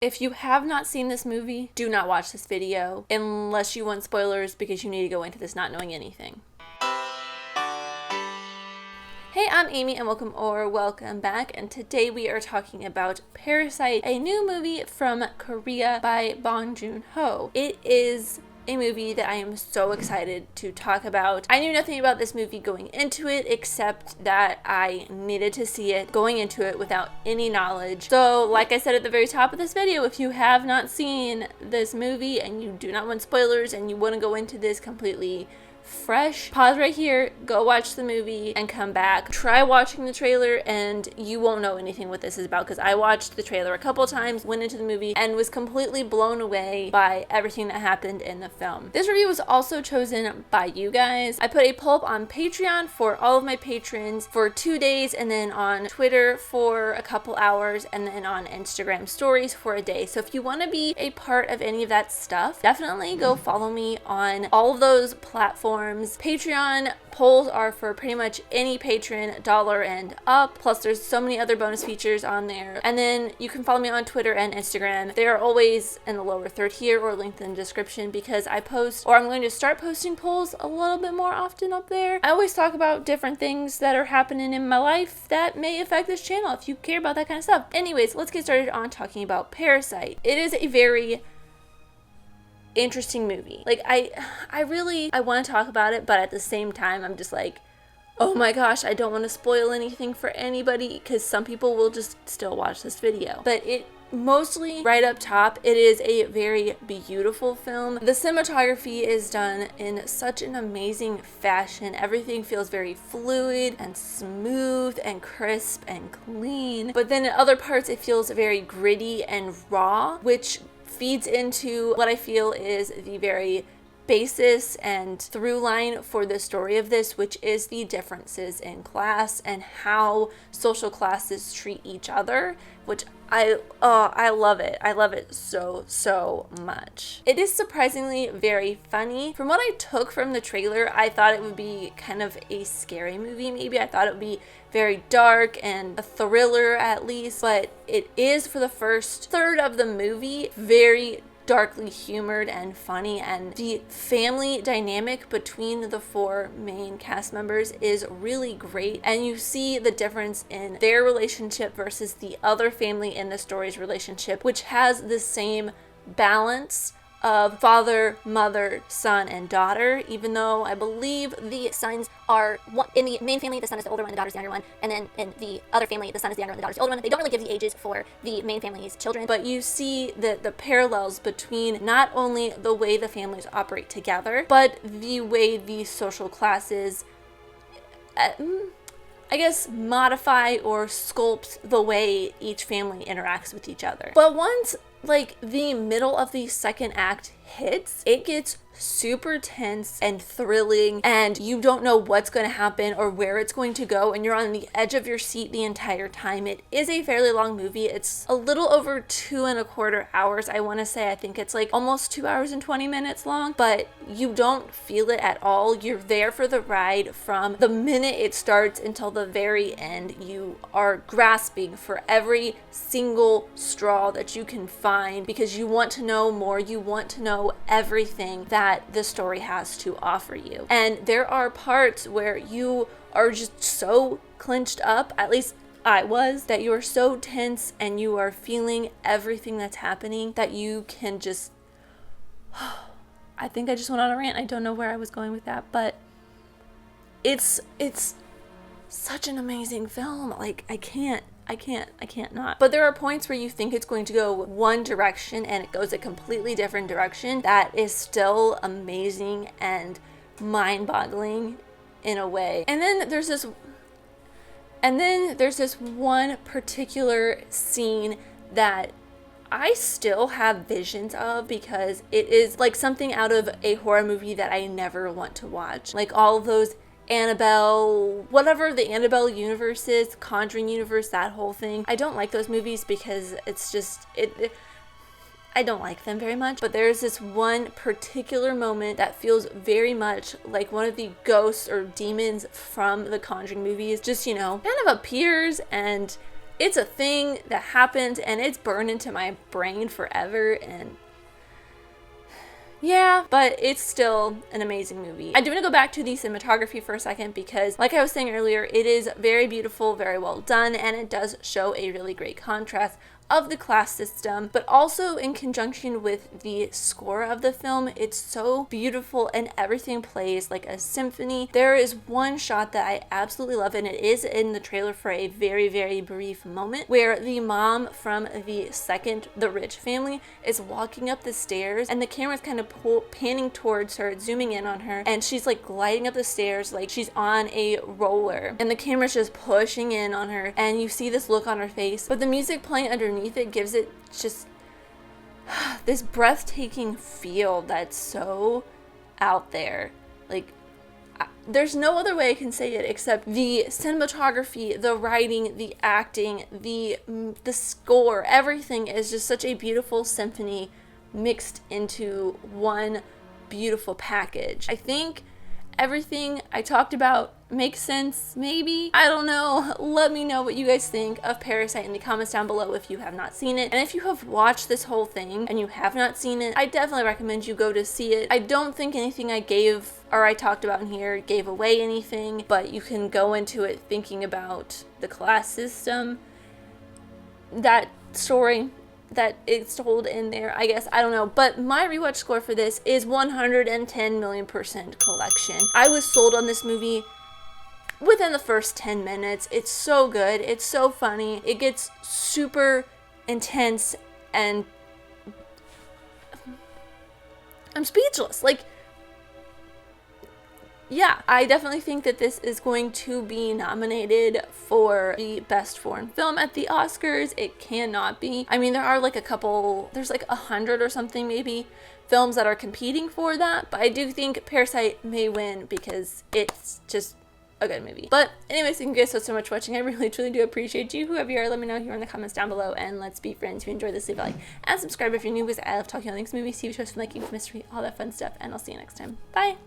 If you have not seen this movie, do not watch this video unless you want spoilers, because you need to go into this not knowing anything. Hey, I'm Amy and welcome back, and today we are talking about Parasite, a new movie from Korea by Bong Joon-Ho. It is a movie that I am so excited to talk about. I knew nothing about this movie going into it except that I needed to see it going into it without any knowledge. So like I said at the very top of this video, if you have not seen this movie and you do not want spoilers and you want to go into this completely fresh, pause right here, go watch the movie and come back. Try watching the trailer and you won't know anything what this is about, because I watched the trailer a couple times, went into the movie, and was completely blown away by everything that happened in the film. This review was also chosen by you guys. I put a poll up on Patreon for all of my patrons for 2 days, and then on Twitter for a couple hours, and then on Instagram stories for a day. So if you want to be a part of any of that stuff, definitely go follow me on all of those platforms. Patreon polls are for pretty much any patron, $1 and up, plus there's so many other bonus features on there. And then you can follow me on Twitter and Instagram. They are always in the lower third here or linked in the description, because I post, or I'm going to start posting polls a little bit more often up there. I always talk about different things that are happening in my life that may affect this channel if you care about that kind of stuff. Anyways, let's get started on talking about Parasite. It is a very interesting movie. Like, I want to talk about it, but at the same time I'm just like, oh my gosh, I don't want to spoil anything for anybody, because some people will just still watch this video. But it mostly, right up top, it is a very beautiful film. The cinematography is done in such an amazing fashion. Everything feels very fluid and smooth and crisp and clean, but then in other parts it feels very gritty and raw, which feeds into what I feel is the very basis and through line for the story of this, which is the differences in class and how social classes treat each other, which I love it. I love it so much. It is surprisingly very funny. From what I took from the trailer, I thought it would be kind of a scary movie maybe. I thought it would be very dark and a thriller at least, but it is, for the first third of the movie, very darkly humored and funny, and the family dynamic between the four main cast members is really great, and you see the difference in their relationship versus the other family in the story's relationship, which has the same balance of father, mother, son, and daughter, even though I believe the sons are in the main family, the son is the older one, the daughter's the younger one, and then in the other family, the son is the younger one, the daughter's the older one. They don't really give the ages for the main family's children, but you see the parallels between not only the way the families operate together, but the way these social classes I guess modify or sculpt the way each family interacts with each other. But once like the middle of the second act hits, it gets super tense and thrilling, and you don't know what's going to happen or where it's going to go, and you're on the edge of your seat the entire time. It is a fairly long movie. It's a little over 2.25 hours, I want to say. I think it's like almost 2 hours and 20 minutes long, but you don't feel it at all. You're there for the ride from the minute it starts until the very end. You are grasping for every single straw that you can find, because you want to know more. You want to know everything that the story has to offer you. And there are parts where you are just so clenched up, at least I was, that you are so tense and you are feeling everything that's happening that you can just I think I just went on a rant. I don't know where I was going with that, but it's such an amazing film. Like, I can't not. But there are points where you think it's going to go one direction and it goes a completely different direction that is still amazing and mind-boggling in a way. And then there's this one particular scene that I still have visions of, because it is like something out of a horror movie that I never want to watch. Like all of those Annabelle, whatever the Annabelle universe is, Conjuring universe, that whole thing. I don't like those movies because it's just, I don't like them very much. But there's this one particular moment that feels very much like one of the ghosts or demons from the Conjuring movies just, kind of appears and it's a thing that happened and it's burned into my brain forever, and yeah, but it's still an amazing movie. I do want to go back to the cinematography for a second because, like I was saying earlier, it is very beautiful, very well done, and it does show a really great contrast of the class system, but also in conjunction with the score of the film. It's so beautiful and everything plays like a symphony. There is one shot that I absolutely love, and it is in the trailer for a very, very brief moment, where the mom from the rich family is walking up the stairs, and the camera's kind of panning towards her, zooming in on her, and she's like gliding up the stairs like she's on a roller, and the camera's just pushing in on her, and you see this look on her face, but the music playing underneath it gives it just this breathtaking feel that's so out there. Like, there's no other way I can say it except the cinematography, the writing, the acting, the score, everything is just such a beautiful symphony mixed into one beautiful package. I think everything I talked about makes sense, maybe? I don't know. Let me know what you guys think of Parasite in the comments down below if you have not seen it. And if you have watched this whole thing and you have not seen it, I definitely recommend you go to see it. I don't think anything I talked about in here gave away anything, but you can go into it thinking about the class system, that story that it's told in there, I guess. I don't know, but my rewatch score for this is 110 million% collection. I was sold on this movie within the first 10 minutes. It's so good, it's so funny, it gets super intense, and I'm speechless. Like, yeah, I definitely think that this is going to be nominated for the best foreign film at the Oscars. It cannot be. I mean, there are like there's like 100 or something maybe films that are competing for that, but I do think Parasite may win because it's just a good movie. But anyways, thank you guys so much for watching. I really truly do appreciate you. Whoever you are, let me know here in the comments down below, and let's be friends. If you enjoyed this, leave a like and subscribe if you're new, because I love talking about things, movies, TV shows, filmmaking, mystery, all that fun stuff, and I'll see you next time. Bye!